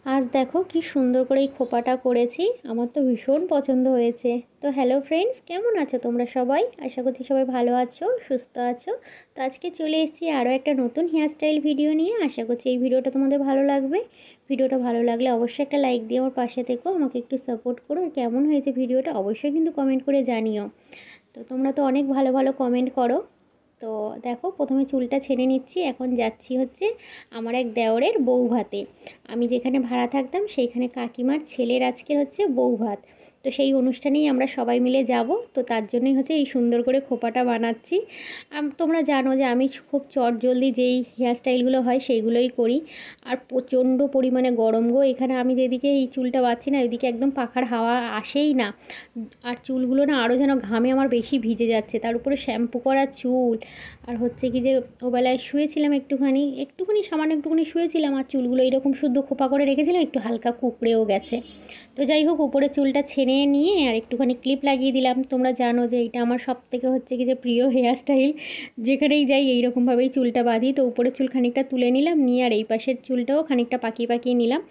আজ দেখো কি সুন্দর করে এই খোপাটা করেছি, আমার তো ভীষণ পছন্দ হয়েছে। তো হ্যালো ফ্রেন্ডস, কেমন আছো তোমরা সবাই? আশা করছি সবাই ভালো আছো, সুস্থ আছো। তো আজকে চলে এসেছি আরও একটা নতুন হেয়ারস্টাইল ভিডিও নিয়ে। আশা করছি এই ভিডিওটা তোমাদের ভালো লাগবে। ভিডিওটা ভালো লাগলে অবশ্যই একটা লাইক দিয়ে আমার পাশে থেকো, আমাকে একটু সাপোর্ট করো। আর কেমন হয়েছে ভিডিওটা অবশ্যই কিন্তু কমেন্ট করে জানিও। তো তোমরা তো অনেক ভালো ভালো কমেন্ট করো। তো দেখো প্রথমে চুলটা ছেড়ে নিচ্ছি। এখন যাচ্ছি হচ্ছে আমার এক দেওরের বউ ভাতে। আমি যেখানে ভাড়া থাকতাম সেইখানে কাকিমার ছেলের আজকের হচ্ছে বউ ভাত। তো সেই অনুষ্ঠানেই আমরা সবাই মিলে যাব। তো তার জন্যই হচ্ছে এই সুন্দর করে খোপাটা বানাচ্ছি। তোমরা জানো যে আমি খুব চটজলদি যেই হেয়ারস্টাইলগুলো হয় সেইগুলোই করি। আর প্রচণ্ড পরিমাণে গরম গো এখানে। আমি যেদিকে এই চুলটা বাঁধছি না ওইদিকে একদম পাখার হাওয়া আসেই না। আর চুলগুলো না আরও যেন ঘামে আমার বেশি ভিজে যাচ্ছে, তার উপরে শ্যাম্পু করা চুল। আর হচ্ছে কি যে ওবেলায় শুয়েছিলাম একটুখানি একটুখানি সামান্য একটুখানি শুয়েছিলাম, আর চুলগুলো এরকম শুদ্ধ খোপা করে রেখেছিলাম, একটু হালকা কুকড়েও গেছে। তো যাই হোক, উপরে চুলটা ছেড়ে নিয়ে আর একটুখানি ক্লিপ লাগিয়ে দিলাম। তোমরা জানো যে এটা আমার সব থেকে হচ্ছে কি যে প্রিয় হেয়ারস্টাইল। যেখানেই যাই এইরকমভাবেই চুলটা বাঁধি। তো উপরের চুল খানিকটা তুলে নিলাম, নিয়ে আর এই পাশের চুলটাও খানিকটা পাকিয়ে পাকিয়ে নিলাম।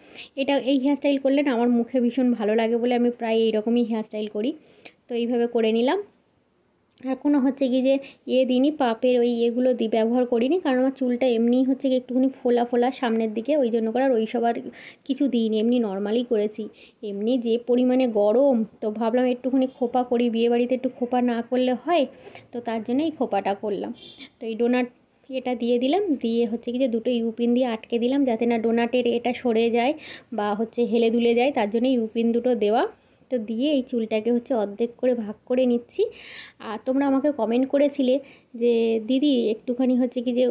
এই হেয়ারস্টাইল করলে না আমার মুখে ভীষণ ভালো লাগে বলে আমি প্রায় এইরকমই হেয়ারস্টাইল করি। তো এইভাবে করে নিলাম। আর কোনো হচ্ছে কি যে দিইনি, পাপের ওই এগুলো ব্যবহার করিনি, কারণ আমার চুলটা এমনিই হচ্ছে কি একটুখানি ফোলা ফোলা সামনের দিকে, ওই জন্য করে আর ওই সব আর কিছু দিইনি, এমনি নর্মালি করেছি। এমনি যে পরিমাণে গরম, তো ভাবলাম একটুখানি খোপা করি, বিয়েবাড়িতে একটু খোপা না করলে হয়। তো তার জন্য এই খোপাটা করলাম। তো এই ডোনাট এটা দিয়ে দিলাম, দিয়ে হচ্ছে কি যে দুটো ইউপিন দিয়ে আটকে দিলাম, যাতে না ডোনাটের এটা সরে যায় বা হচ্ছে হেলে দুলে যায়, তার জন্য ইউপিন দুটো দেওয়া। তো দিয়ে এই চুলটাকে হচ্ছে অর্ধেক করে ভাগ করে নিচ্ছি। আর তোমরা আমাকে কমেন্ট করেছিলে যে দিদি একটুখানি হচ্ছে কি যে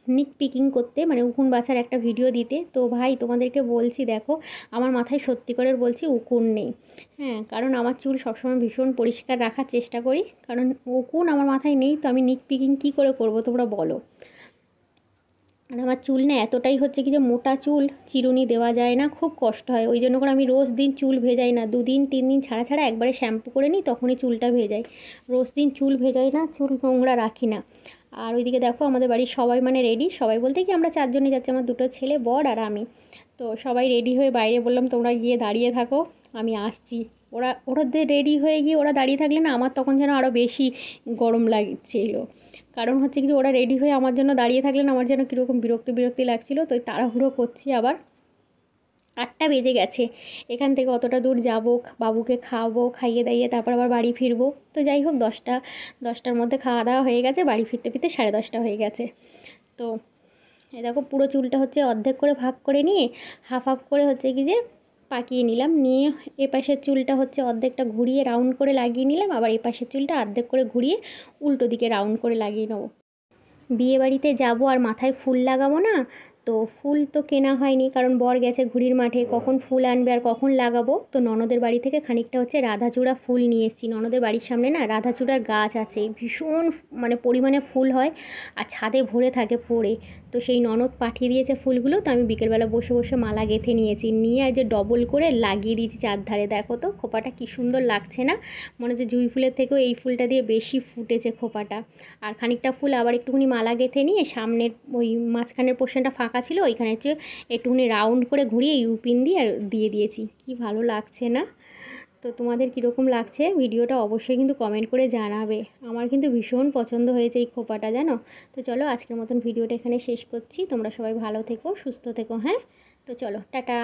নিক পিকিং করতে, মানে উকুন বাছার একটা ভিডিও দিতে। তো ভাই তোমাদেরকে বলছি, দেখো আমার মাথায় সত্যি করে বলছি উকুন নেই। হ্যাঁ, কারণ আমার চুল সবসময় ভীষণ পরিষ্কার রাখার চেষ্টা করি, কারণ উকুন আমার মাথায় নেই। তো আমি নিক পিকিং কী করে করবো তোমরা বলো? আর আমার চুল না এতটাই হচ্ছে কি যে মোটা চুল, চিরুনি দেওয়া যায় না, খুব কষ্ট হয়। ওই জন্য করে আমি রোজ দিন চুল ভেজাই না, 2 দিন 3 দিন ছাড়া ছাড়া একবারে শ্যাম্পু করে নিই, তখনই চুলটা ভেজাই। রোজ দিন চুল ভেজাই না, চুল নোংরা রাখি না। আর ওইদিকে দেখো আমাদের বাড়ির সবাই মানে রেডি, সবাই বলতে কি আমরা 4জনই যাচ্ছি, আমার 2টো ছেলে, বর আর আমি। তো সবাই রেডি হয়ে বাইরে বললাম তোমরা গিয়ে দাঁড়িয়ে থাকো, আমি আসছি। ওদের রেডি হয়ে গিয়ে ওরা দাঁড়িয়ে থাকলে না আমার তখন যেন আরও বেশি গরম লাগছিলো। কারণ হচ্ছে কি যে ওরা রেডি হয়ে আমার জন্য দাঁড়িয়ে থাকলে না আমার যেন কীরকম বিরক্তি বিরক্তি লাগছিলো। তো তাড়াহুড়ো করছি, আবার 8টা বেজে গেছে। এখান থেকে অতটা দূর যাবো, বাবুকে খাওয়াবো, খাইয়ে দাইয়ে তারপর আবার বাড়ি ফিরবো। তো যাই হোক, 10টার মধ্যে খাওয়া দাওয়া হয়ে গেছে, বাড়ি ফিরতে ফিরতে 10:30 হয়ে গেছে। তো এই দেখো পুরো চুলটা হচ্ছে অর্ধেক করে ভাগ করে নিয়ে হাফ হাফ করে হচ্ছে কি যে পাকিয়ে নিলাম। নিয়ে এপাশের চুলটা হচ্ছে অর্ধেকটা ঘুরিয়ে রাউন্ড করে লাগিয়ে নিলাম, আবার এপাশের চুলটা অর্ধেক করে ঘুরিয়ে উল্টো দিকে রাউন্ড করে লাগিয়ে নেবো। বিয়েবাড়িতে যাব আর মাথায় ফুল লাগাবো না, তো ফুল তো কেনা হয়নি, কারণ বর গেছে ঘুড়ির মাঠে, কখন ফুল আনবে আর কখন লাগাবো। তো ননদের বাড়ি থেকে খানিকটা হচ্ছে রাধাচূড়া ফুল নিয়ে এসেছি। ননদের বাড়ির সামনে না রাধাচূড়ার গাছ আছে, ভীষণ মানে পরিমাণে ফুল হয়, আর ছাদে ভরে থাকে পড়ে। তো সেই ননদ পাঠিয়ে দিয়েছে ফুলগুলো, তো আমি বিকেলবেলা বসে বসে মালা গেঁথে নিয়েছি, নিয়ে আর যে ডবল করে লাগিয়ে দিয়েছি চারধারে। দেখো তো খোপাটা কী সুন্দর লাগছে না? মনে হচ্ছে জুঁই ফুলের থেকেও এই ফুলটা দিয়ে বেশি ফুটেছে খোপাটা। আর খানিকটা ফুল আবার একটুখানি মালা গেঁথে নিয়ে সামনের ওই মাঝখানের পোর্শনটা ফাঁকা ছিল, ওইখানে হচ্ছে একটুখানি রাউন্ড করে ঘুরিয়ে ইউপিন দিয়ে আর দিয়ে দিয়েছি। কি ভালো লাগছে না? তো তোমাদের কীরকম লাগছে ভিডিওটা অবশ্যই কিন্তু কমেন্ট করে জানাবে। আমার কিন্তু ভীষণ পছন্দ হয়েছে এই খোপাটা, জানো। তো চলো আজকের মতন ভিডিওটা এখানে শেষ করছি। তোমরা সবাই ভালো থেকো, সুস্থ থেকো, হ্যাঁ। তো চলো টাটা।